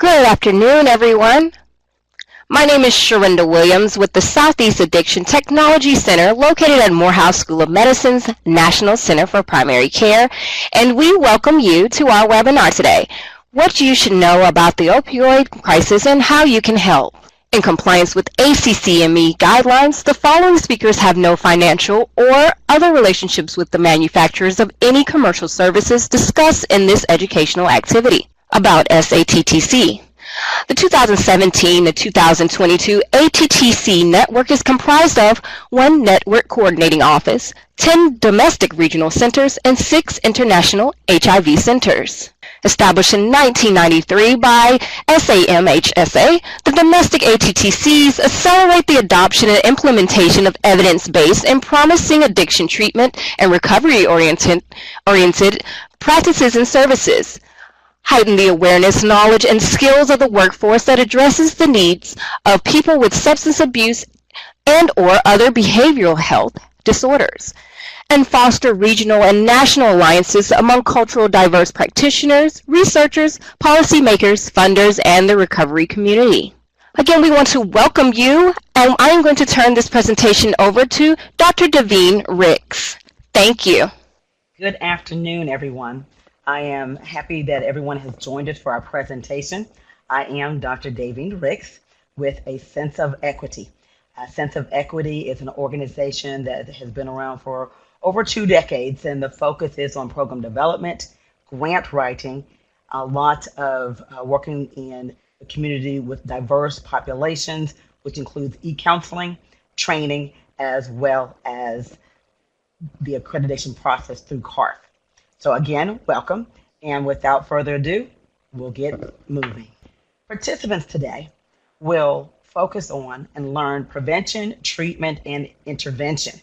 Good afternoon, everyone. My name is Sharonda Williams with the Southeast Addiction Technology Center located at Morehouse School of Medicine's National Center for Primary Care, and we welcome you to our webinar today, What You Should Know About the Opioid Crisis and How You Can Help. In compliance with ACCME guidelines, the following speakers have no financial or other relationships with the manufacturers of any commercial services discussed in this educational activity. About SATTC. The 2017 to 2022 ATTC network is comprised of one network coordinating office, 10 domestic regional centers, and 6 international HIV centers. Established in 1993 by SAMHSA, the domestic ATTCs accelerate the adoption and implementation of evidence-based and promising addiction treatment and recovery-oriented practices and services. Heighten the awareness, knowledge, and skills of the workforce that addresses the needs of people with substance abuse and/or other behavioral health disorders, and foster regional and national alliances among cultural diverse practitioners, researchers, policymakers, funders, and the recovery community. Again, we want to welcome you, and I am going to turn this presentation over to Dr. Daveen Ricks. Thank you. Good afternoon, everyone. I am happy that everyone has joined us for our presentation. I am Dr. Daveen Ricks with A Sense of Equity. Sense of Equity is an organization that has been around for over 2 decades, and the focus is on program development, grant writing, a lot of working in the community with diverse populations, which includes e-counseling, training, as well as the accreditation process through CARF. So again, welcome, and without further ado, we'll get moving. Participants today will focus on and learn prevention, treatment, and intervention.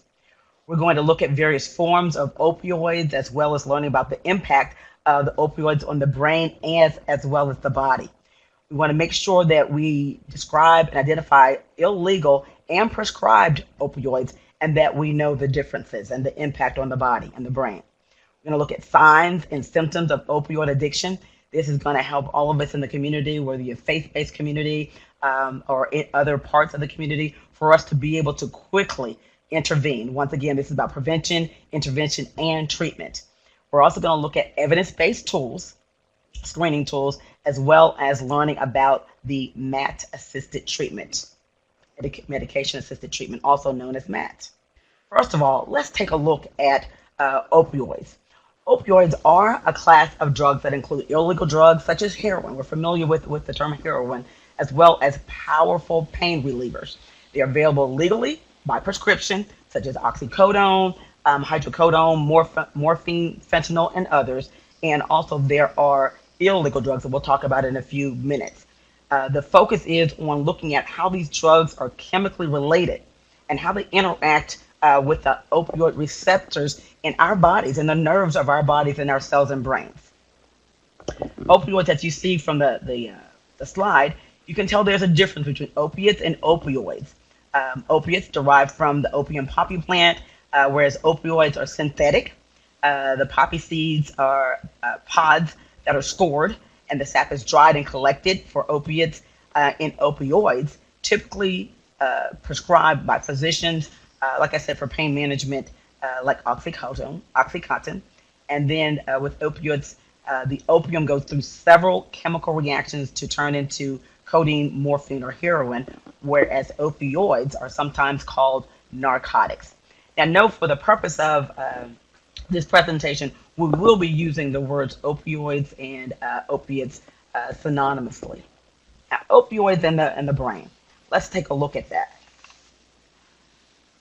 We're going to look at various forms of opioids, as well as learning about the impact of the opioids on the brain as well as the body. We want to make sure that we describe and identify illegal and prescribed opioids, and that we know the differences and the impact on the body and the brain. We're going to look at signs and symptoms of opioid addiction. This is going to help all of us in the community, whether you're faith-based community or in other parts of the community, for us to be able to quickly intervene. Once again, this is about prevention, intervention, and treatment. We're also going to look at evidence-based tools, screening tools, as well as learning about the MAT-assisted treatment, medication-assisted treatment, also known as MAT. First of all, let's take a look at opioids. Opioids are a class of drugs that include illegal drugs such as heroin. We're familiar with the term heroin, as well as powerful pain relievers. They are available legally by prescription, such as OxyContin, Hydrocodone, morphine, fentanyl, and others. And also there are illegal drugs that we'll talk about in a few minutes. The focus is on looking at how these drugs are chemically related and how they interact with the opioid receptors in our bodies and the nerves of our bodies and our cells and brains. Opioids that you see from the slide, you can tell there's a difference between opiates and opioids. Opiates derive from the opium poppy plant, whereas opioids are synthetic. The poppy seeds are pods that are stored, and the sap is dried and collected for opiates. In opioids, typically prescribed by physicians, like I said, for pain management, like OxyContin. And then with opioids, the opium goes through several chemical reactions to turn into codeine, morphine, or heroin, whereas opioids are sometimes called narcotics. Now, note, for the purpose of this presentation, we will be using the words opioids and opiates synonymously. Now, opioids in the brain. Let's take a look at that.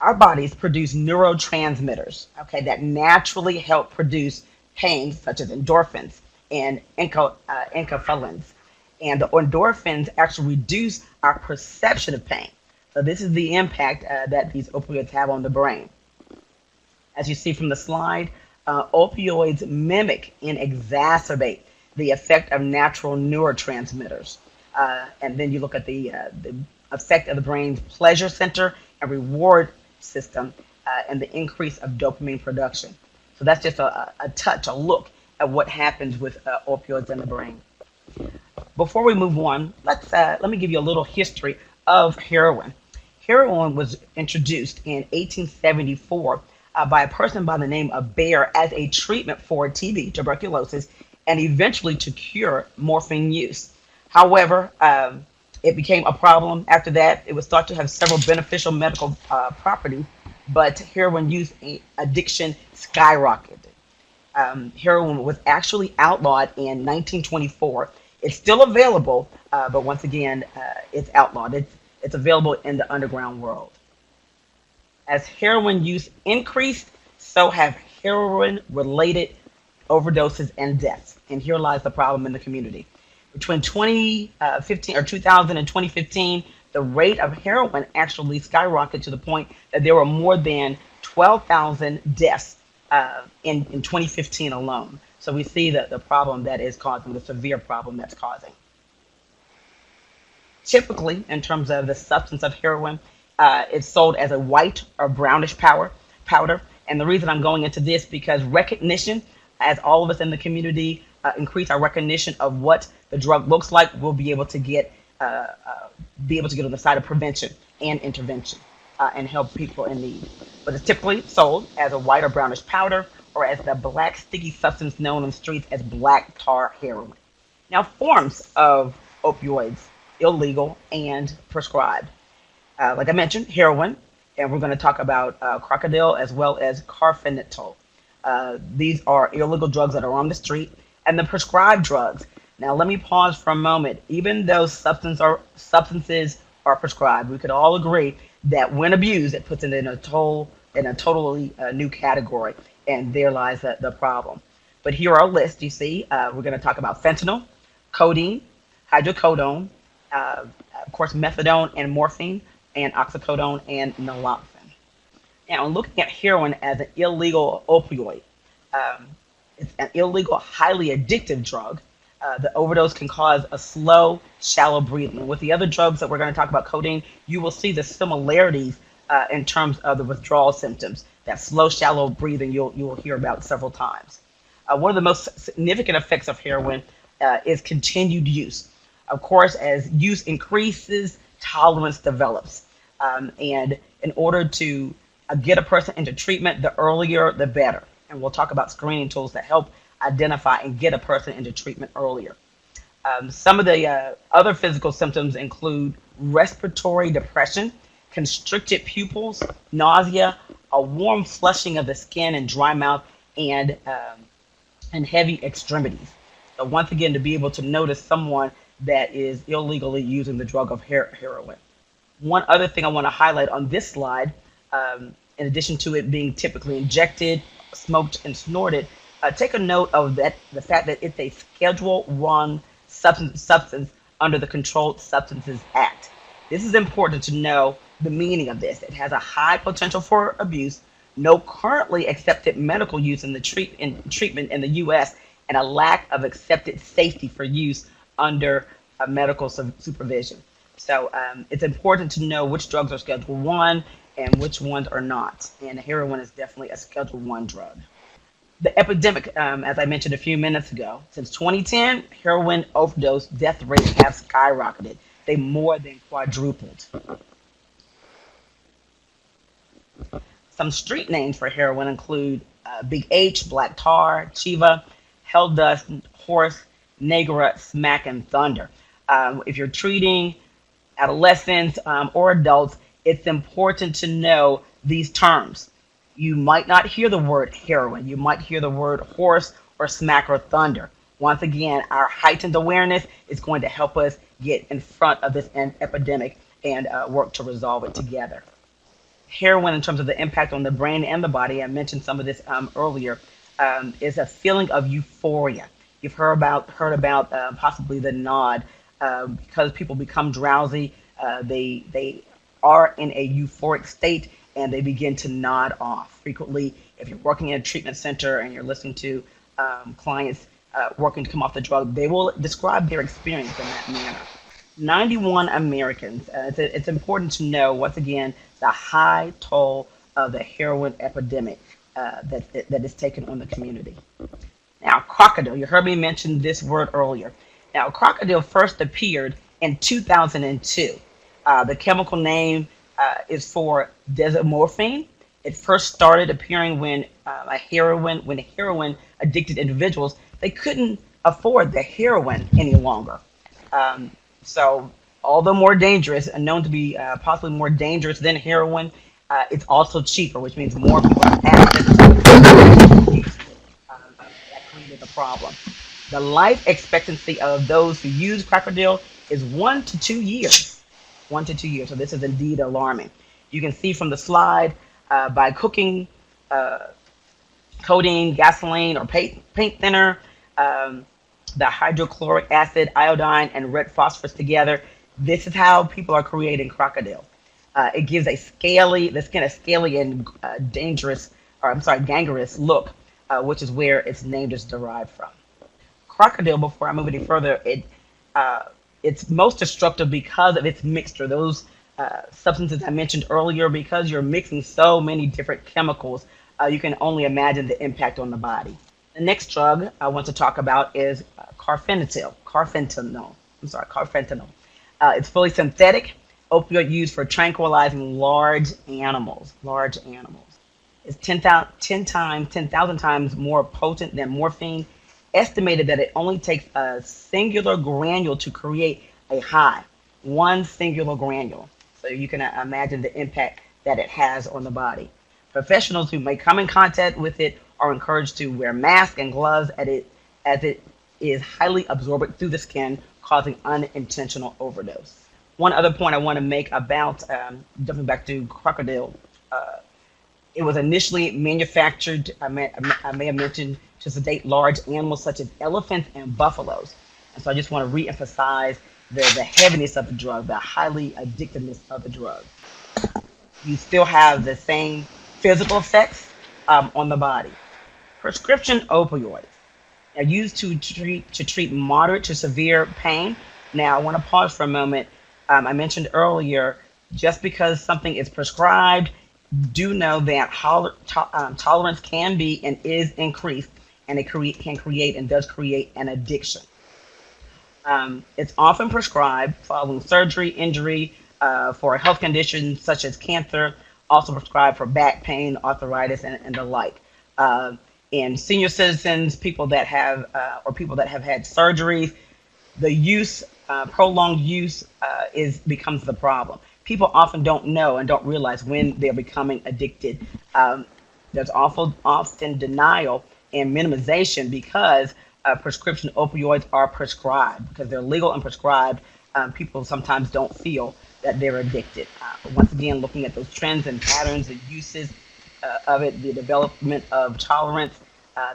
Our bodies produce neurotransmitters, okay, that naturally help produce pain, such as endorphins and enkephalins. And the endorphins actually reduce our perception of pain. So this is the impact that these opioids have on the brain. As you see from the slide, opioids mimic and exacerbate the effect of natural neurotransmitters. And then you look at the effect of the brain's pleasure center and reward system and the increase of dopamine production. So that's just a look at what happens with opioids in the brain. before we move on, let me give you a little history of heroin. Heroin was introduced in 1874 by a person by the name of Bayer as a treatment for TB, tuberculosis, and eventually to cure morphine use. However, it became a problem after that. It was thought to have several beneficial medical properties, but heroin use addiction skyrocketed. Heroin was actually outlawed in 1924. It's still available, but once again, it's outlawed. It's available in the underground world. As heroin use increased, so have heroin-related overdoses and deaths. And here lies the problem in the community. Between 2000 and 2015, the rate of heroin actually skyrocketed to the point that there were more than 12,000 deaths in 2015 alone. So we see the problem that is causing, the severe problem that's causing. Typically, in terms of the substance of heroin, it's sold as a white or brownish powder. And the reason I'm going into this because recognition, as all of us in the community increase our recognition of what the drug looks like, we'll be able to get on the side of prevention and intervention and help people in need. But it's typically sold as a white or brownish powder or as the black sticky substance known on the streets as black tar heroin. Now, forms of opioids, illegal and prescribed. Like I mentioned, heroin, and we're going to talk about crocodile as well as carfentanil. These are illegal drugs that are on the street, and the prescribed drugs. Now, let me pause for a moment. Even though substances are prescribed, we could all agree that when abused, it puts it in a totally new category, and there lies the problem. But here are a list. You see, we're going to talk about fentanyl, codeine, hydrocodone, of course, methadone and morphine, and OxyContin and naloxone. Now, looking at heroin as an illegal opioid, it's an illegal, highly addictive drug. The overdose can cause a slow, shallow breathing. With the other drugs that we're going to talk about, codeine, you will see the similarities in terms of the withdrawal symptoms. That slow, shallow breathing you will hear about several times. One of the most significant effects of heroin is continued use. Of course, as use increases, tolerance develops. And in order to get a person into treatment, the earlier, the better. And we'll talk about screening tools that help identify and get a person into treatment earlier. Some of the other physical symptoms include respiratory depression, constricted pupils, nausea, a warm flushing of the skin and dry mouth, and heavy extremities. So once again, to be able to notice someone that is illegally using the drug of heroin. One other thing I want to highlight on this slide, in addition to it being typically injected, smoked, and snorted, take a note of the fact that it's a Schedule I substance under the Controlled Substances Act. This is important to know the meaning of this. It has a high potential for abuse, no currently accepted medical use in the treatment in the U.S., and a lack of accepted safety for use under medical supervision. So it's important to know which drugs are Schedule I and which ones are not. And heroin is definitely a Schedule I drug. The epidemic, as I mentioned a few minutes ago, since 2010, heroin overdose death rates have skyrocketed. They more than quadrupled. Some street names for heroin include Big H, Black Tar, Chiva, Hell Dust, Horse, Negra, Smack, and Thunder. If you're treating adolescents or adults, it's important to know these terms. You might not hear the word heroin. You might hear the word horse or smack or thunder. Once again, our heightened awareness is going to help us get in front of this epidemic and work to resolve it together. Heroin, in terms of the impact on the brain and the body, I mentioned some of this earlier, is a feeling of euphoria. You've heard about possibly the nod. Because people become drowsy, they are in a euphoric state and they begin to nod off. Frequently, if you're working in a treatment center and you're listening to clients working to come off the drug, they will describe their experience in that manner. 91 Americans. It's important to know, once again, the high toll of the heroin epidemic that is taken on the community. Now, crocodile. You heard me mention this word earlier. Now, crocodile first appeared in 2002. The chemical name is for desmorphine. It first started appearing when heroin addicted individuals, they couldn't afford the heroin any longer. So, although more dangerous and known to be possibly more dangerous than heroin, it's also cheaper, which means more people have access to it. That created the problem. The life expectancy of those who use crocodile is 1 to 2 years. 1 to 2 years. So this is indeed alarming. You can see from the slide by cooking codeine, gasoline, or paint thinner, the hydrochloric acid, iodine, and red phosphorus together. This is how people are creating crocodile. It gives the skin a scaly and gangrenous look, which is where its name is derived from. Crocodile, before I move any further, it's most destructive because of its mixture. Those substances I mentioned earlier, because you're mixing so many different chemicals, you can only imagine the impact on the body. The next drug I want to talk about is Carfentanil. Carfentanil. It's fully synthetic opioid used for tranquilizing large animals. It's 10,000 times more potent than morphine. Estimated that it only takes a singular granule to create a high. One singular granule. So you can imagine the impact that it has on the body. Professionals who may come in contact with it are encouraged to wear masks and gloves as it is highly absorbent through the skin, causing unintentional overdose. One other point I want to make about, jumping back to crocodile, it was initially manufactured, I may have mentioned, to sedate large animals such as elephants and buffaloes. And so I just want to re-emphasize the heaviness of the drug, the highly addictiveness of the drug. You still have the same physical effects on the body. Prescription opioids are used to treat moderate to severe pain. Now, I want to pause for a moment. I mentioned earlier, just because something is prescribed, do know that tolerance can be and is increased, and it can create and does create an addiction. It's often prescribed following surgery, injury, for health conditions such as cancer, also prescribed for back pain, arthritis, and the like. In senior citizens, people that have had surgeries, the use, prolonged use, becomes the problem. People often don't know and don't realize when they're becoming addicted. There's often denial and minimization because prescription opioids are prescribed. Because they're legal and prescribed, people sometimes don't feel that they're addicted. But once again, looking at those trends and patterns and uses of it, the development of tolerance,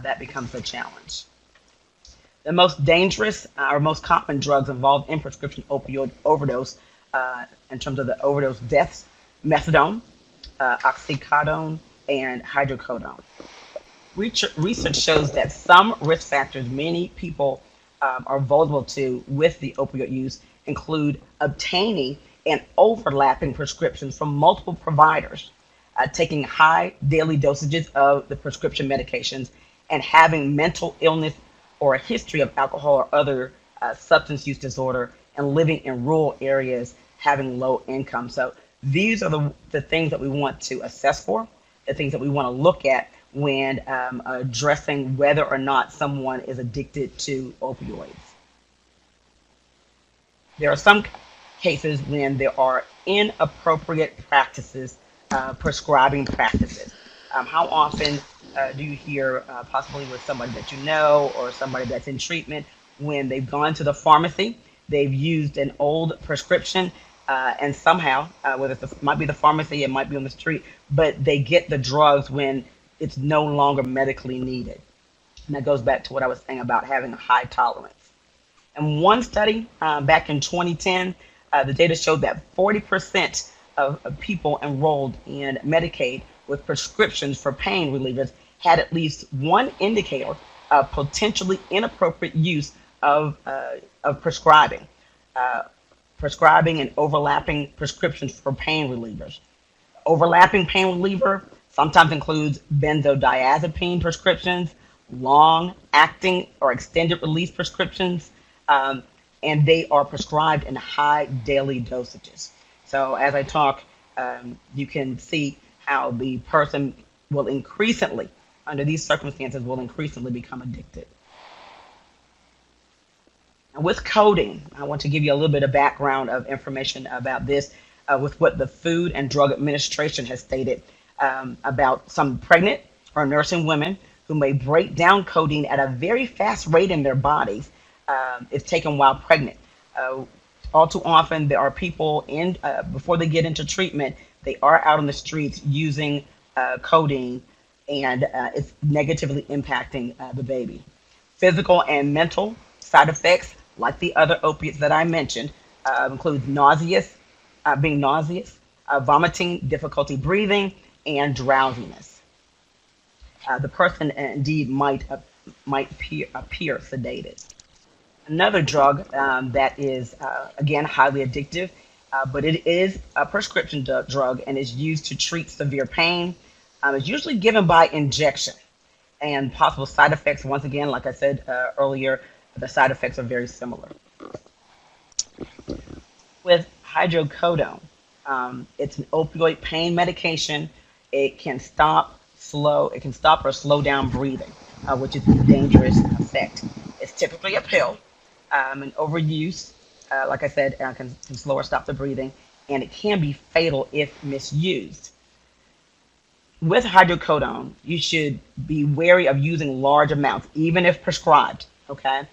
that becomes a challenge. The most dangerous or most common drugs involved in prescription opioid overdose, in terms of the overdose deaths: methadone, OxyContin, and Hydrocodone. Research shows that some risk factors many people are vulnerable to with the opioid use include obtaining and overlapping prescriptions from multiple providers, taking high daily dosages of the prescription medications, and having mental illness or a history of alcohol or other substance use disorder, and living in rural areas, having low income. So these are the things that we want to assess for, the things that we want to look at when addressing whether or not someone is addicted to opioids. There are some cases when there are inappropriate practices, prescribing practices. How often do you hear, possibly with somebody that you know or somebody that's in treatment, when they've gone to the pharmacy, they've used an old prescription, and somehow, whether it might be the pharmacy, it might be on the street, but they get the drugs when it's no longer medically needed. And that goes back to what I was saying about having a high tolerance. In one study back in 2010, the data showed that 40% of people enrolled in Medicaid with prescriptions for pain relievers had at least one indicator of potentially inappropriate use of prescribing and overlapping prescriptions for pain relievers. Overlapping pain reliever sometimes includes benzodiazepine prescriptions, long-acting or extended-release prescriptions, and they are prescribed in high daily dosages. So as I talk, you can see how the person will increasingly, under these circumstances, will increasingly become addicted. And with codeine, I want to give you a little bit of background of information about this with what the Food and Drug Administration has stated about some pregnant or nursing women who may break down codeine at a very fast rate in their bodies if taken while pregnant. All too often, there are people in before they get into treatment, they are out on the streets using codeine, and it's negatively impacting the baby. Physical and mental side effects, like the other opiates that I mentioned, include being nauseous, vomiting, difficulty breathing, and drowsiness. The person indeed might appear sedated. Another drug that is, again, highly addictive, but it is a prescription drug and is used to treat severe pain. It's usually given by injection. And possible side effects, once again, like I said earlier, the side effects are very similar. With hydrocodone, it's an opioid pain medication. It can stop or slow down breathing, which is a dangerous effect. It's typically a pill, and overuse, like I said, can slow or stop the breathing, and it can be fatal if misused. With hydrocodone, you should be wary of using large amounts, even if prescribed, okay,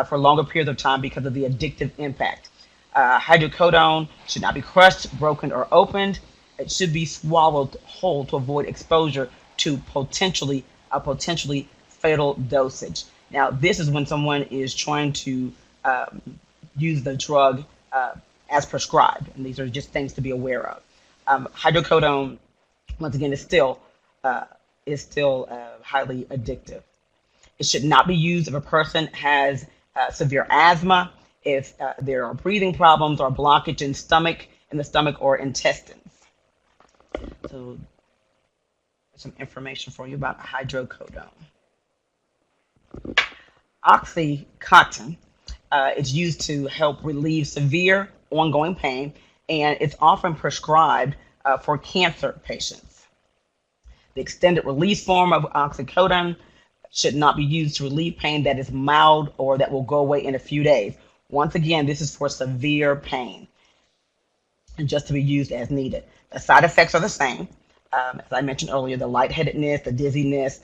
for longer periods of time because of the addictive impact. Hydrocodone should not be crushed, broken, or opened. It should be swallowed whole to avoid exposure to potentially fatal dosage. Now, this is when someone is trying to use the drug as prescribed, and these are just things to be aware of. Hydrocodone, once again, is still highly addictive. It should not be used if a person has severe asthma, if there are breathing problems or blockage in the stomach or intestines. So, some information for you about hydrocodone. OxyContin is used to help relieve severe ongoing pain, and it's often prescribed for cancer patients. The extended release form of OxyContin should not be used to relieve pain that is mild or that will go away in a few days. Once again, this is for severe pain and just to be used as needed. The side effects are the same. As I mentioned earlier, the lightheadedness, the dizziness,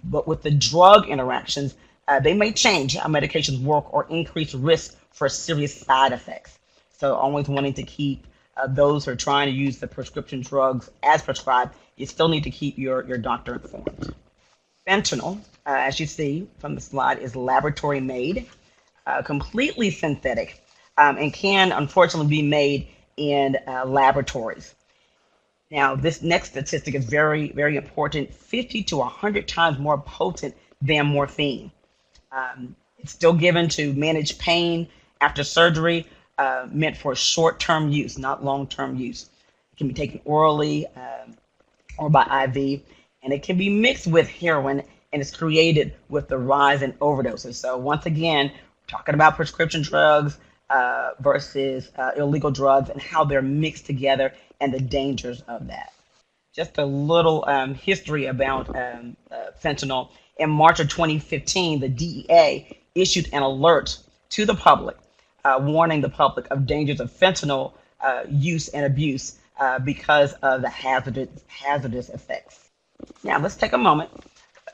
but with the drug interactions, they may change how medications work or increase risk for serious side effects. So always wanting to keep those who are trying to use the prescription drugs as prescribed, you still need to keep your doctor informed. Fentanyl, as you see from the slide, is laboratory made, completely synthetic, and can unfortunately be made in laboratories. Now, this next statistic is very, very important, 50 to 100 times more potent than morphine. It's still given to manage pain after surgery, meant for short-term use, not long-term use. It can be taken orally or by IV, and it can be mixed with heroin, and it's created with the rise in overdoses. So once again, we're talking about prescription drugs versus illegal drugs and how they're mixed together and the dangers of that. Just a little history about fentanyl. In March of 2015, the DEA issued an alert to the public, warning the public of dangers of fentanyl use and abuse because of the hazardous effects. Now, let's take a moment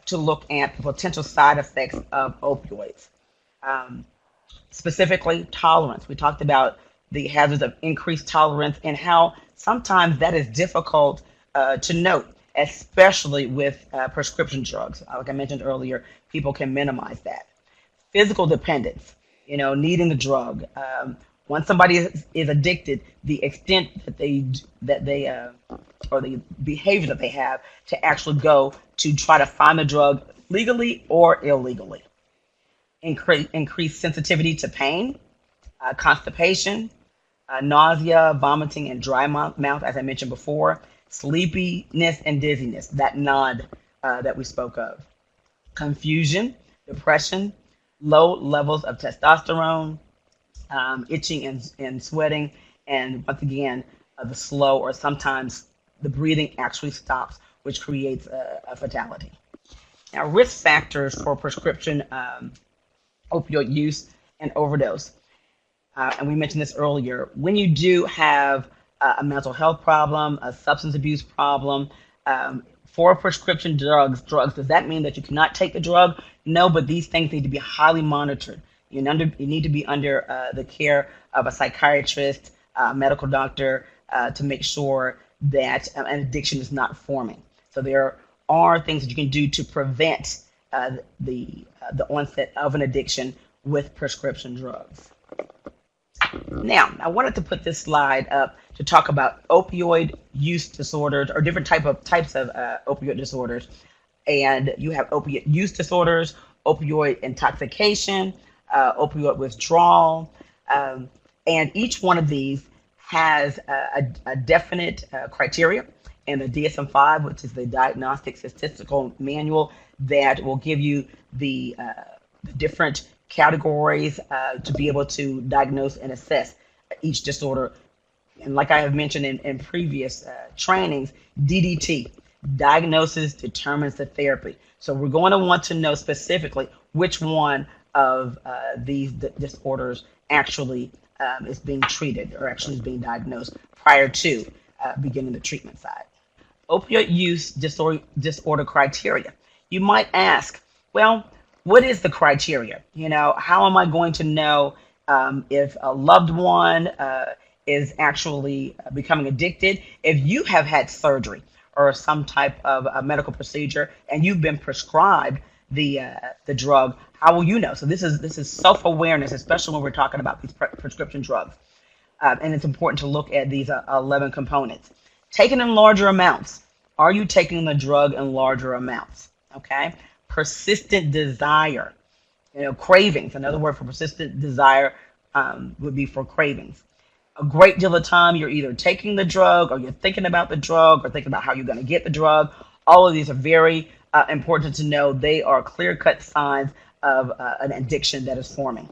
to look at the potential side effects of opioids. Specifically, tolerance. We talked about the hazards of increased tolerance and how sometimes that is difficult to note, especially with prescription drugs. Like I mentioned earlier, people can minimize that. Physical dependence, needing the drug. Once somebody is addicted, the extent that they or the behavior that they have to actually go to try to find the drug legally or illegally. Increased sensitivity to pain, constipation, nausea, vomiting, and dry mouth, as I mentioned before, sleepiness and dizziness, that nod that we spoke of, confusion, depression, low levels of testosterone, itching and sweating, and once again, the slow or sometimes the breathing actually stops, which creates a fatality. Now, risk factors for prescription opioid use and overdose. And we mentioned this earlier. When you do have a mental health problem, a substance abuse problem, for prescription drugs, does that mean that you cannot take the drug? No, but these things need to be highly monitored. You need to be under the care of a psychiatrist, medical doctor, to make sure that an addiction is not forming. So there are things that you can do to prevent the onset of an addiction with prescription drugs. Now, I wanted to put this slide up to talk about opioid use disorders, or different types of opioid disorders. And you have opioid use disorders, opioid intoxication, opioid withdrawal, and each one of these has a definite criteria in the DSM-5, which is the Diagnostic Statistical Manual, that will give you the different categories to be able to diagnose and assess each disorder. And like I have mentioned in previous trainings, DDT, diagnosis determines the therapy. So we're going to want to know specifically which one of these disorders actually is being treated or actually is being diagnosed prior to beginning the treatment side. Opioid use disorder criteria. You might ask, well, what is the criteria? How am I going to know if a loved one is actually becoming addicted? If you have had surgery or some type of a medical procedure and you've been prescribed the drug, how will you know? So this is self-awareness, especially when we're talking about these prescription drugs. And it's important to look at these 11 components. Taken in larger amounts. Are you taking the drug in larger amounts? Okay. Persistent desire. Cravings. Another word for persistent desire would be for cravings. A great deal of time you're either taking the drug or you're thinking about the drug or thinking about how you're going to get the drug. All of these are very important to know. They are clear-cut signs of an addiction that is forming.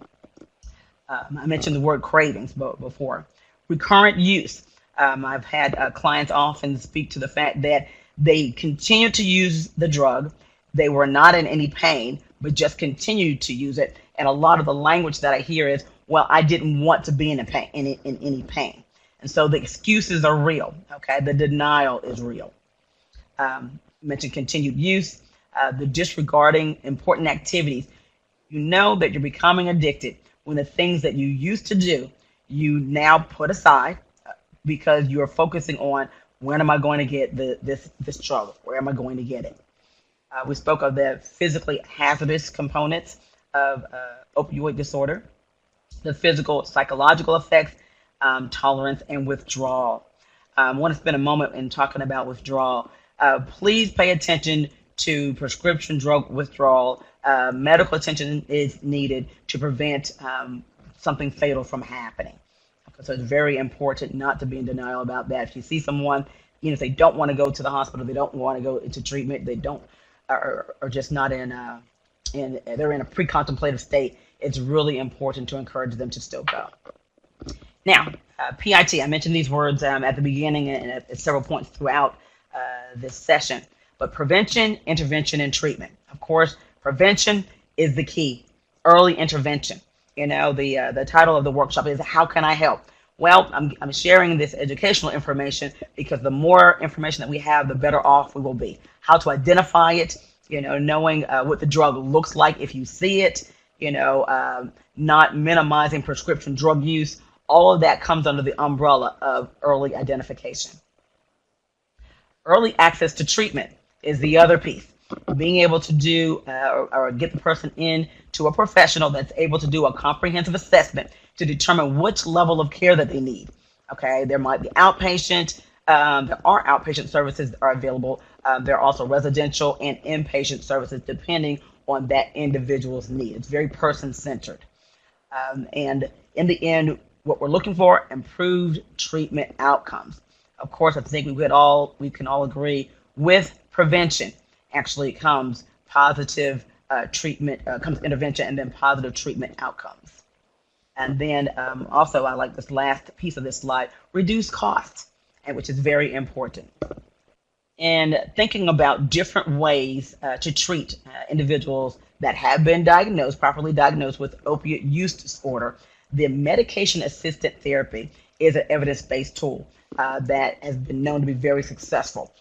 I mentioned the word cravings before. Recurrent use. I've had clients often speak to the fact that they continue to use the drug. They were not in any pain, but just continued to use it. And a lot of the language that I hear is, well, I didn't want to be in any pain. And so the excuses are real, okay? The denial is real. Mentioned continued use, the disregarding important activities. You know that you're becoming addicted when the things that you used to do, you now put aside because you're focusing on, when am I going to get this drug? Where am I going to get it? We spoke of the physically hazardous components of opioid disorder, the physical, psychological effects, tolerance, and withdrawal. I want to spend a moment in talking about withdrawal. Please pay attention to prescription drug withdrawal. Medical attention is needed to prevent something fatal from happening. So it's very important not to be in denial about that. If you see someone, if they don't want to go to the hospital, they don't want to go into treatment, they don't, are just not they're in a pre-contemplative state, it's really important to encourage them to still go. Now, PIT, I mentioned these words at the beginning and at several points throughout this session, but prevention, intervention, and treatment. Of course, prevention is the key. Early intervention. The title of the workshop is How Can I Help? Well, I'm sharing this educational information because the more information that we have, the better off we will be. How to identify it, knowing what the drug looks like if you see it, not minimizing prescription drug use. All of that comes under the umbrella of early identification. Early access to treatment is the other piece. Being able to do or get the person in to a professional that's able to do a comprehensive assessment to determine which level of care that they need. Okay, there might be outpatient, there are outpatient services that are available. There are also residential and inpatient services depending on that individual's need. It's very person-centered. And in the end, what we're looking for, improved treatment outcomes. Of course, I think we can all agree with prevention actually comes positive treatment, comes intervention, and then positive treatment outcomes. And then also, I like this last piece of this slide, reduce costs, and which is very important. And thinking about different ways to treat individuals that have been diagnosed, properly diagnosed with opioid use disorder, the medication-assisted therapy is an evidence-based tool that has been known to be very successful.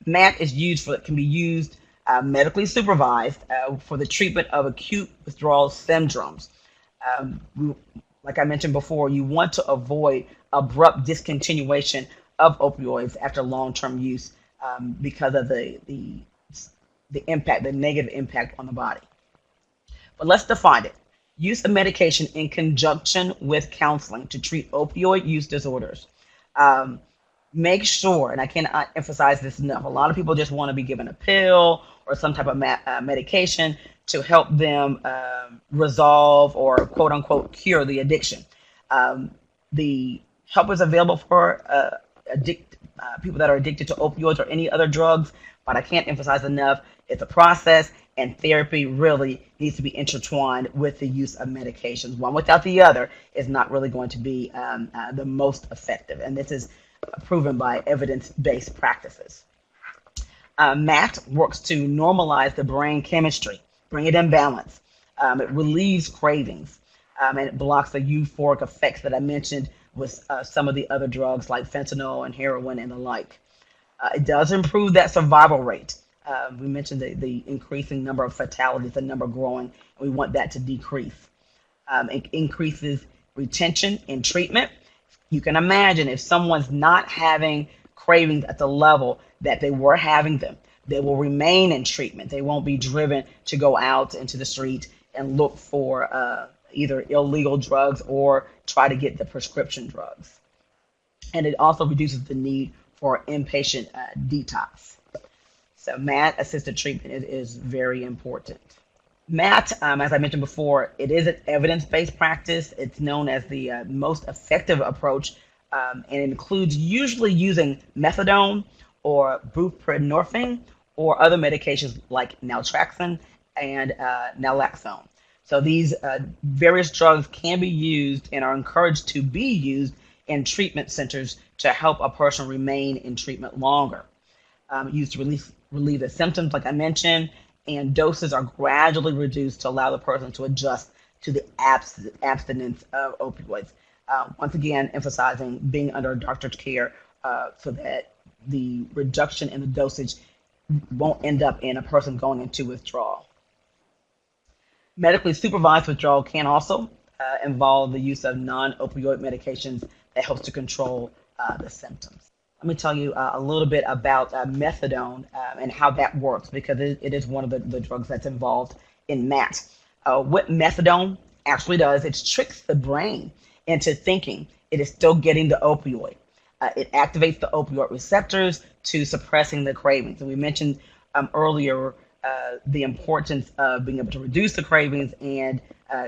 MAT is used for, can be used medically supervised for the treatment of acute withdrawal syndromes. Like I mentioned before, you want to avoid abrupt discontinuation of opioids after long-term use because of the impact, the negative impact on the body. But let's define it. Use of medication in conjunction with counseling to treat opioid use disorders. Make sure, and I cannot emphasize this enough, a lot of people just want to be given a pill or some type of medication to help them resolve or quote unquote cure the addiction. The help is available for people that are addicted to opioids or any other drugs, but I can't emphasize enough, it's a process, and therapy really needs to be intertwined with the use of medications. One without the other is not really going to be the most effective, and this is proven by evidence-based practices. MAT works to normalize the brain chemistry, bring it in balance. It relieves cravings, and it blocks the euphoric effects that I mentioned with some of the other drugs like fentanyl and heroin and the like. It does improve that survival rate. We mentioned the increasing number of fatalities, the number growing, and we want that to decrease. It increases retention in treatment. You can imagine if someone's not having cravings at the level that they were having them, they will remain in treatment. They won't be driven to go out into the street and look for either illegal drugs or try to get the prescription drugs. And it also reduces the need for inpatient detox. So MAT-assisted treatment is very important. MAT, as I mentioned before, it is an evidence-based practice. It's known as the most effective approach, and it includes usually using methadone or buprenorphine or other medications like naltrexone and naloxone. So these various drugs can be used and are encouraged to be used in treatment centers to help a person remain in treatment longer. Used to relieve the symptoms, like I mentioned, and doses are gradually reduced to allow the person to adjust to the abstinence of opioids. Once again, emphasizing being under a doctor's care so that the reduction in the dosage won't end up in a person going into withdrawal. Medically supervised withdrawal can also involve the use of non-opioid medications that helps to control the symptoms. Let me tell you a little bit about methadone and how that works, because it is one of the drugs that's involved in MAT. What methadone actually does, it tricks the brain into thinking it is still getting the opioid. It activates the opioid receptors to suppressing the cravings. And we mentioned earlier the importance of being able to reduce the cravings and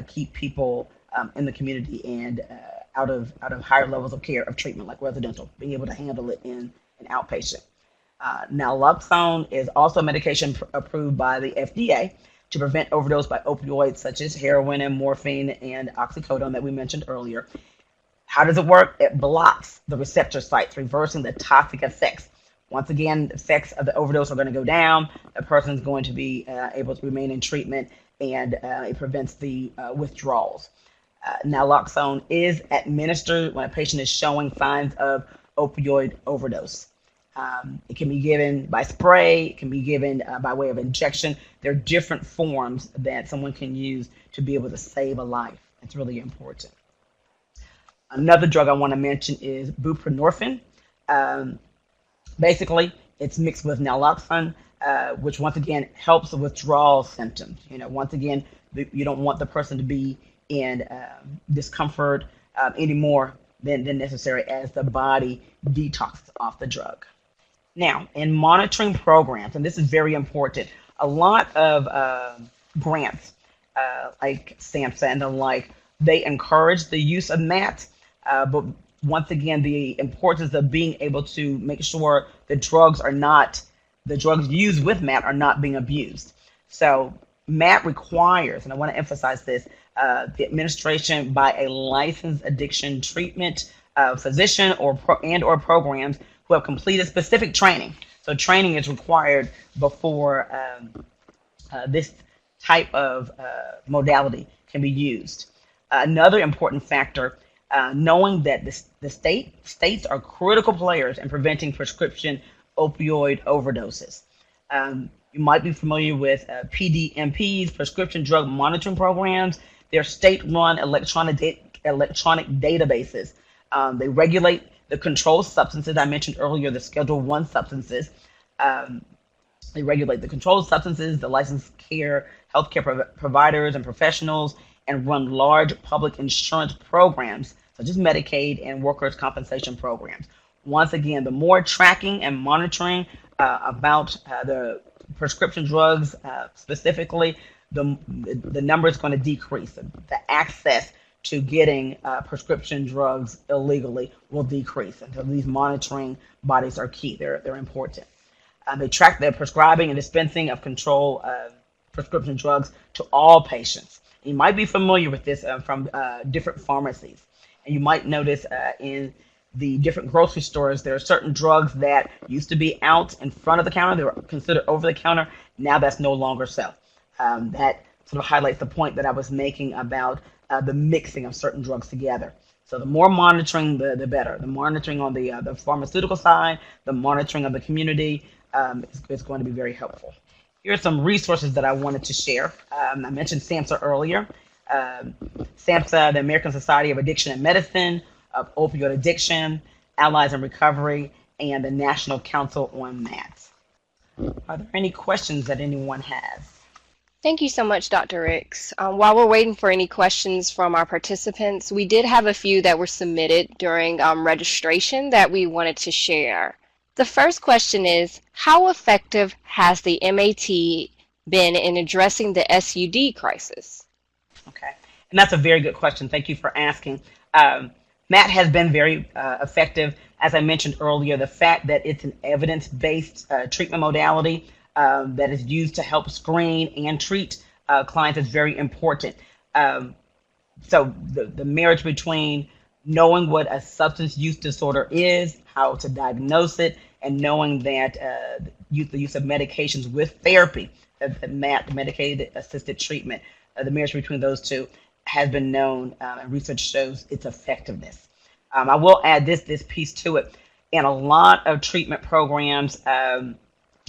keep people in the community and out of higher levels of care of treatment, like residential, being able to handle it in an outpatient. Naloxone is also a medication approved by the FDA to prevent overdose by opioids such as heroin and morphine and OxyContin that we mentioned earlier. How does it work? It blocks the receptor sites, reversing the toxic effects. Once again, the effects of the overdose are going to go down. The person's going to be able to remain in treatment, and it prevents the withdrawals. Naloxone is administered when a patient is showing signs of opioid overdose. It can be given by spray, it can be given by way of injection. There are different forms that someone can use to be able to save a life. It's really important. Another drug I want to mention is buprenorphine. Basically, it's mixed with naloxone, which once again helps with withdrawal symptoms. Once again, you don't want the person to be in discomfort any more than necessary as the body detoxes off the drug. Now, in monitoring programs, and this is very important, a lot of grants like SAMHSA and the like, they encourage the use of MAT, but once again, the importance of being able to make sure the drugs used with MAT are not being abused. So MAT requires, and I want to emphasize this, the administration by a licensed addiction treatment physician or programs who have completed specific training. So training is required before this type of modality can be used. Another important factor, knowing that the states are critical players in preventing prescription opioid overdoses. You might be familiar with PDMPs, prescription drug monitoring programs. They're state-run electronic databases. They regulate the controlled substances. I mentioned earlier the Schedule I substances. They regulate the controlled substances, the licensed healthcare providers and professionals, and run large public insurance programs such as Medicaid and workers' compensation programs. Once again, the more tracking and monitoring about the prescription drugs specifically, the number is going to decrease. The access to getting prescription drugs illegally will decrease. And so these monitoring bodies are key. They're important. They track the prescribing and dispensing of controlled prescription drugs to all patients. You might be familiar with this from different pharmacies. And you might notice in the different grocery stores, there are certain drugs that used to be out in front of the counter. They were considered over the counter. Now that's no longer so. That sort of highlights the point that I was making about the mixing of certain drugs together. So the more monitoring, the better. The monitoring on the pharmaceutical side, the monitoring of the community is going to be very helpful. Here are some resources that I wanted to share. I mentioned SAMHSA earlier. SAMHSA, the American Society of Addiction and Medicine, of Opioid Addiction, Allies in Recovery, and the National Council on MAT. Are there any questions that anyone has? Thank you so much, Dr. Ricks. While we're waiting for any questions from our participants, we did have a few that were submitted during registration that we wanted to share. The first question is, how effective has the MAT been in addressing the SUD crisis? Okay, and that's a very good question. Thank you for asking. MAT has been very effective. As I mentioned earlier, the fact that it's an evidence-based treatment modality that is used to help screen and treat clients is very important. So the marriage between knowing what a substance use disorder is, how to diagnose it, and knowing that the use of medications with therapy, the MAT, medicated assisted treatment, the marriage between those two has been known, and research shows its effectiveness. I will add this piece to it. In a lot of treatment programs,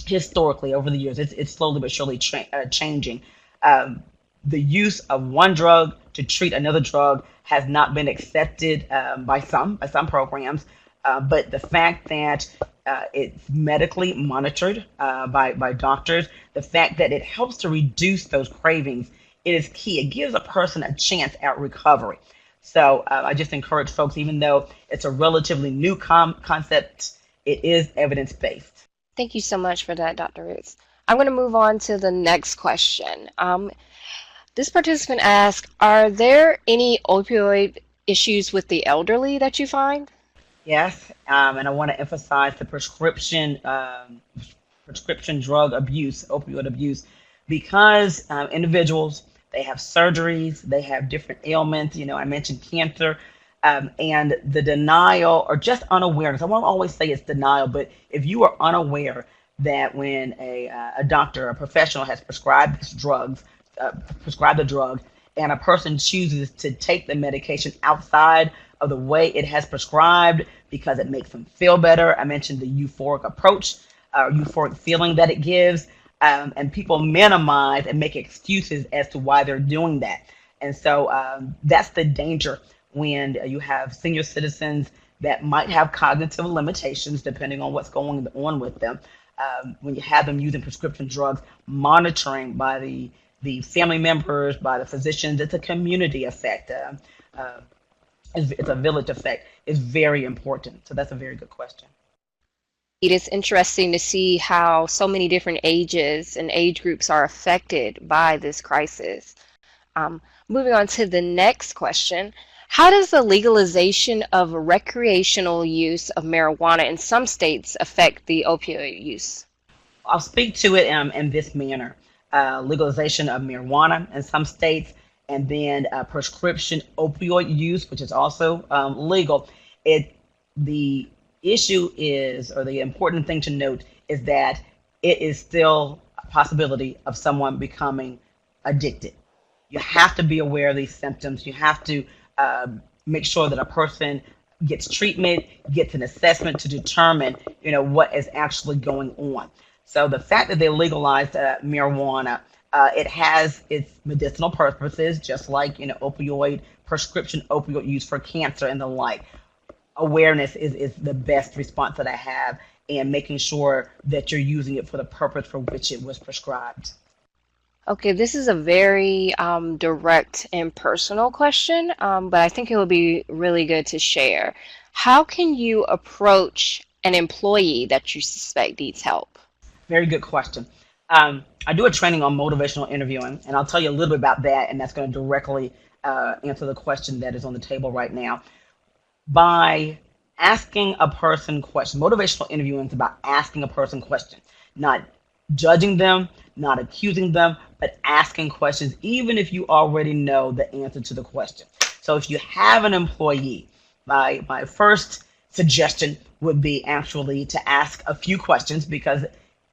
historically over the years, it's slowly but surely changing. The use of one drug to treat another drug has not been accepted by some programs, but the fact that it's medically monitored by doctors, the fact that it helps to reduce those cravings, it is key. It gives a person a chance at recovery. So I just encourage folks, even though it's a relatively new concept, it is evidence-based. Thank you so much for that, Dr. Ricks. I'm going to move on to the next question. This participant asked, are there any opioid issues with the elderly that you find? Yes, and I want to emphasize the prescription drug abuse, opioid abuse, because individuals, they have surgeries, they have different ailments. You know, I mentioned cancer, and the denial or just unawareness. I won't always say it's denial, but if you are unaware that when a doctor, a professional has prescribed this prescribed the drug, and a person chooses to take the medication outside of the way it has prescribed because it makes them feel better. I mentioned the euphoric approach, euphoric feeling that it gives. And people minimize and make excuses as to why they're doing that. And so that's the danger when you have senior citizens that might have cognitive limitations depending on what's going on with them. When you have them using prescription drugs, monitoring by the family members, by the physicians, it's a community effect. It's a village effect. It's very important. So that's a very good question. It is interesting to see how so many different ages and age groups are affected by this crisis. Moving on to the next question, how does the legalization of recreational use of marijuana in some states affect the opioid use? I'll speak to it in this manner. legalization of marijuana in some states, and then prescription opioid use, which is also legal. The issue is, or the important thing to note is that it is still a possibility of someone becoming addicted. You have to be aware of these symptoms. You have to make sure that a person gets treatment, gets an assessment to determine, what is actually going on. So the fact that they legalized marijuana, it has its medicinal purposes, just like prescription opioid use for cancer and the like. Awareness is the best response that I have, and making sure that you're using it for the purpose for which it was prescribed. Okay, this is a very direct and personal question, but I think it would be really good to share. How can you approach an employee that you suspect needs help? Very good question. I do a training on motivational interviewing, and I'll tell you a little bit about that, and that's going to directly answer the question that is on the table right now. By asking a person questions, motivational interviewing is about asking a person questions, not judging them, not accusing them, but asking questions, even if you already know the answer to the question. So if you have an employee, my first suggestion would be actually to ask a few questions, because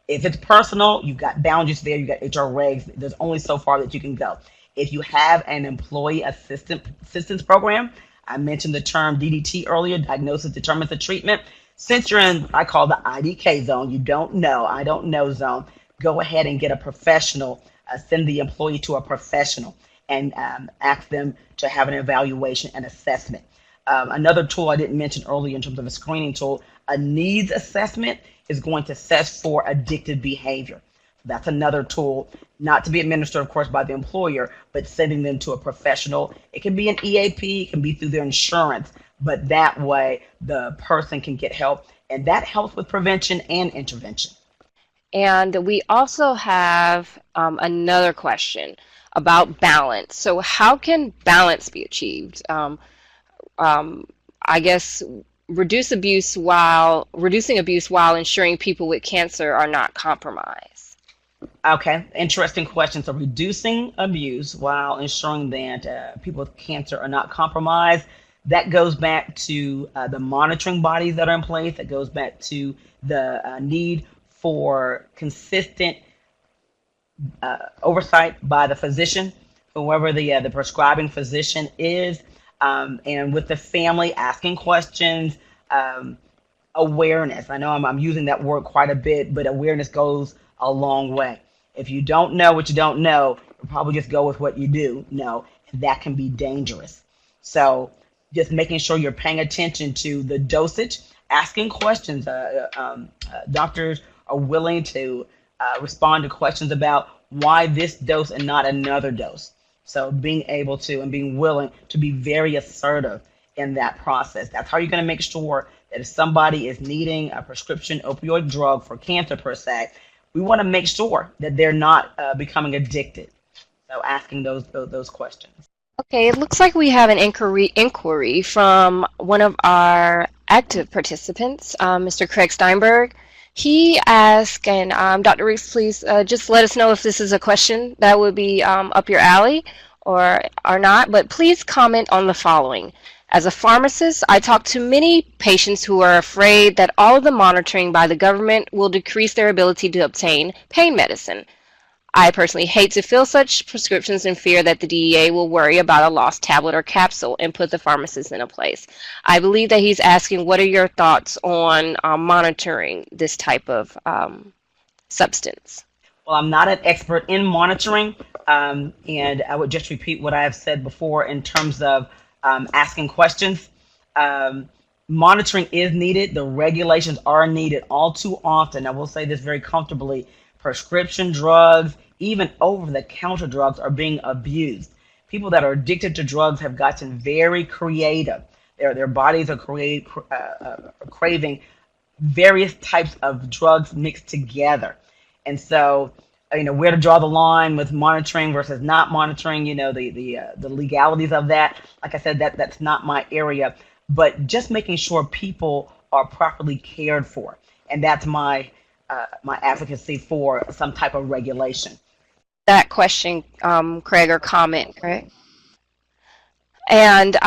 if it's personal, you've got boundaries there, you've got HR regs, there's only so far that you can go. If you have an employee assistance program, I mentioned the term DDT earlier, diagnosis determines the treatment. Since you're in, I call the IDK zone, I don't know zone, go ahead and get a professional, send the employee to a professional, and ask them to have an evaluation and assessment. Another tool I didn't mention earlier in terms of a screening tool, a needs assessment is going to assess for addictive behavior. That's another tool, not to be administered, of course, by the employer, but sending them to a professional. It can be an EAP, it can be through their insurance, but that way the person can get help, and that helps with prevention and intervention. And we also have another question about balance. So how can balance be achieved? I guess reducing abuse while ensuring people with cancer are not compromised. Okay, interesting question. So reducing abuse while ensuring that people with cancer are not compromised. That goes back to the monitoring bodies that are in place. That goes back to the need for consistent oversight by the physician, whoever the prescribing physician is, and with the family asking questions, awareness. I know I'm using that word quite a bit, but awareness goes a long way. If you don't know what you don't know, you'll probably just go with what you do know, and that can be dangerous. So just making sure you're paying attention to the dosage, asking questions. Doctors are willing to respond to questions about why this dose and not another dose. So being able to and being willing to be very assertive in that process. That's how you're going to make sure that if somebody is needing a prescription opioid drug for cancer per se, we want to make sure that they're not becoming addicted. So asking those questions. Okay, it looks like we have an inquiry from one of our active participants, Mr. Craig Steinberg. He asked, and Dr. Reese, please just let us know if this is a question that would be up your alley or not, but please comment on the following. As a pharmacist, I talk to many patients who are afraid that all of the monitoring by the government will decrease their ability to obtain pain medicine. I personally hate to fill such prescriptions and fear that the DEA will worry about a lost tablet or capsule and put the pharmacist in a place. I believe that he's asking, what are your thoughts on monitoring this type of substance? Well, I'm not an expert in monitoring, and I would just repeat what I have said before in terms of asking questions. Monitoring is needed. The regulations are needed all too often. I will say this very comfortably. Prescription drugs, even over-the-counter drugs, are being abused. People that are addicted to drugs have gotten very creative. Their bodies are craving various types of drugs mixed together. And so, where to draw the line with monitoring versus not monitoring, the legalities of that. Like I said, that's not my area. But just making sure people are properly cared for. And that's my advocacy for some type of regulation. that question, Craig, or comment, correct? And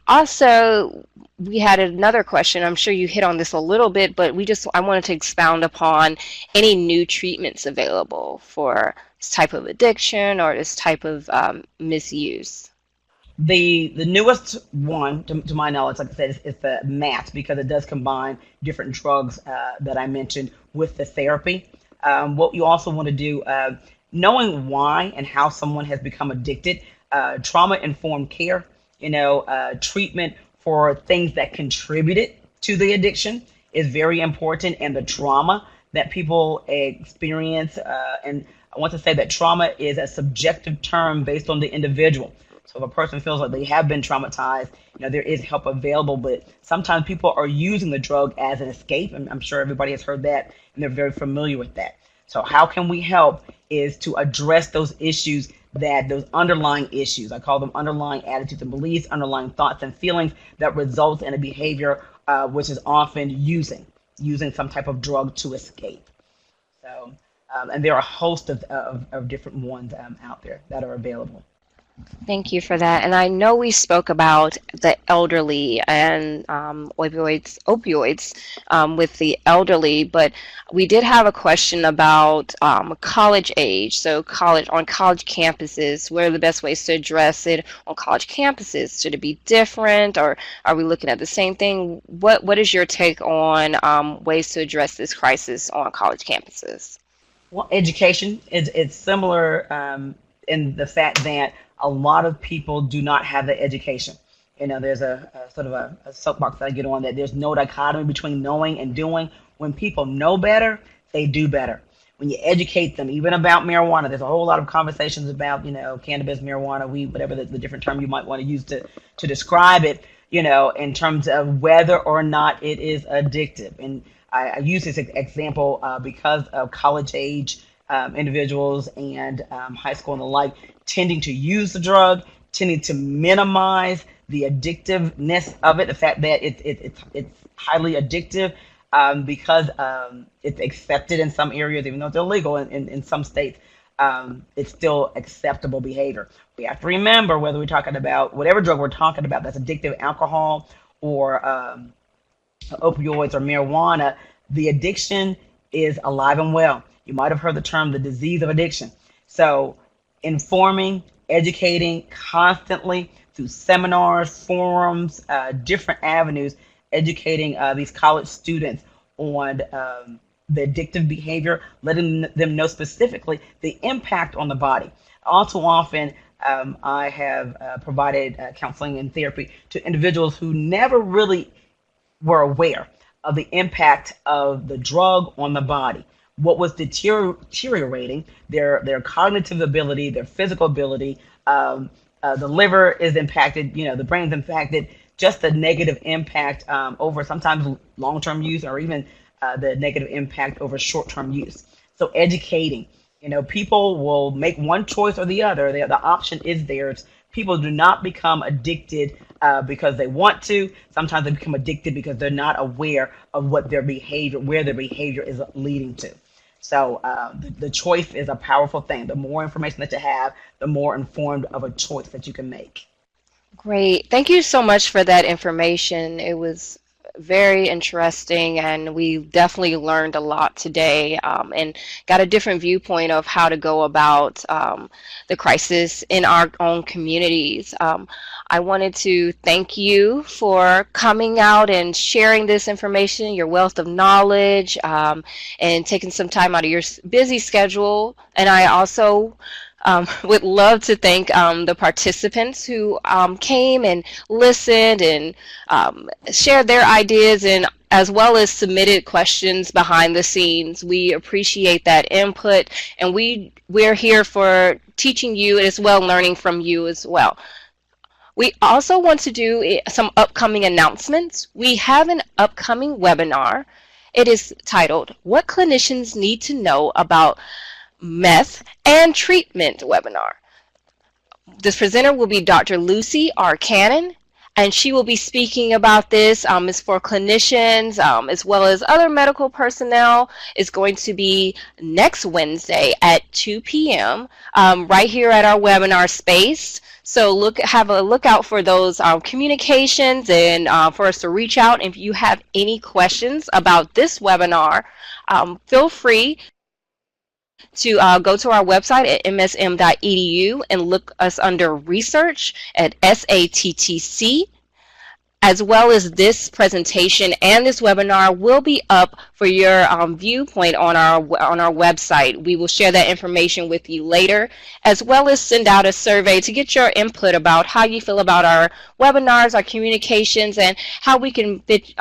also, we had another question. I'm sure you hit on this a little bit, but I wanted to expound upon any new treatments available for this type of addiction or this type of misuse. The newest one, to my knowledge, like I said, is the MAT, because it does combine different drugs that I mentioned with the therapy. What you also want to do, knowing why and how someone has become addicted, trauma-informed care, treatment for things that contributed to the addiction is very important, and the trauma that people experience. And I want to say that trauma is a subjective term based on the individual. So if a person feels like they have been traumatized, there is help available, but sometimes people are using the drug as an escape, and I'm sure everybody has heard that, and they're very familiar with that. So how can we help is to address those issues, those underlying issues. I call them underlying attitudes and beliefs, underlying thoughts and feelings that result in a behavior which is often using some type of drug to escape. So, and there are a host of different ones out there that are available. Thank you for that. And I know we spoke about the elderly and opioids with the elderly, but we did have a question about college age. So on college campuses, what are the best ways to address it on college campuses? Should it be different, or are we looking at the same thing? What is your take on ways to address this crisis on college campuses? Well, education is similar in the fact that a lot of people do not have the education. There's a sort of a soapbox that I get on that there's no dichotomy between knowing and doing. When people know better, they do better. When you educate them, even about marijuana, there's a whole lot of conversations about, cannabis, marijuana, weed, whatever the different term you might want to use to describe it, in terms of whether or not it is addictive. And I use this example because of college age individuals and high school and the like tending to use the drug, tending to minimize the addictiveness of it, the fact that it's highly addictive because it's accepted in some areas, even though it's illegal in some states. It's still acceptable behavior. We have to remember, whether we're talking about whatever drug we're talking about that's addictive, alcohol or opioids or marijuana, the addiction is alive and well. You might have heard the term the disease of addiction. So informing, educating constantly through seminars, forums, different avenues, educating these college students on the addictive behavior, letting them know specifically the impact on the body. All too often, I have provided counseling and therapy to individuals who never really were aware of the impact of the drug on the body. What was deteriorating, their cognitive ability, their physical ability, the liver is impacted, the brain's impacted, just the negative impact over sometimes long-term use, or even the negative impact over short-term use. So educating, people will make one choice or the other. The option is theirs. People do not become addicted because they want to. Sometimes they become addicted because they're not aware of where their behavior is leading to. So the choice is a powerful thing. The more information that you have, the more informed of a choice that you can make. Great. Thank you so much for that information. It was very interesting, and we definitely learned a lot today and got a different viewpoint of how to go about the crisis in our own communities. I wanted to thank you for coming out and sharing this information, your wealth of knowledge, and taking some time out of your busy schedule. And I also would love to thank the participants who came and listened and shared their ideas, and as well as submitted questions behind the scenes. We appreciate that input, and we're here for teaching you as well, learning from you as well. We also want to do some upcoming announcements. We have an upcoming webinar. It is titled, "What Clinicians Need to Know About Meth and Treatment" webinar. This presenter will be Dr. Lucy R. Cannon, and she will be speaking about this. It's for clinicians as well as other medical personnel. It's going to be next Wednesday at 2 p.m. Right here at our webinar space. So have a look out for those communications, and for us to reach out. If you have any questions about this webinar, feel free to go to our website at msm.edu and look us under research at SATTC, as well as this presentation and this webinar will be up for your viewpoint on our website. We will share that information with you later, as well as send out a survey to get your input about how you feel about our webinars, our communications, and how we can fit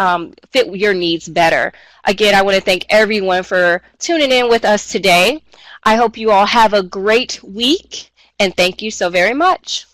your needs better. Again, I want to thank everyone for tuning in with us today. I hope you all have a great week, and thank you so very much.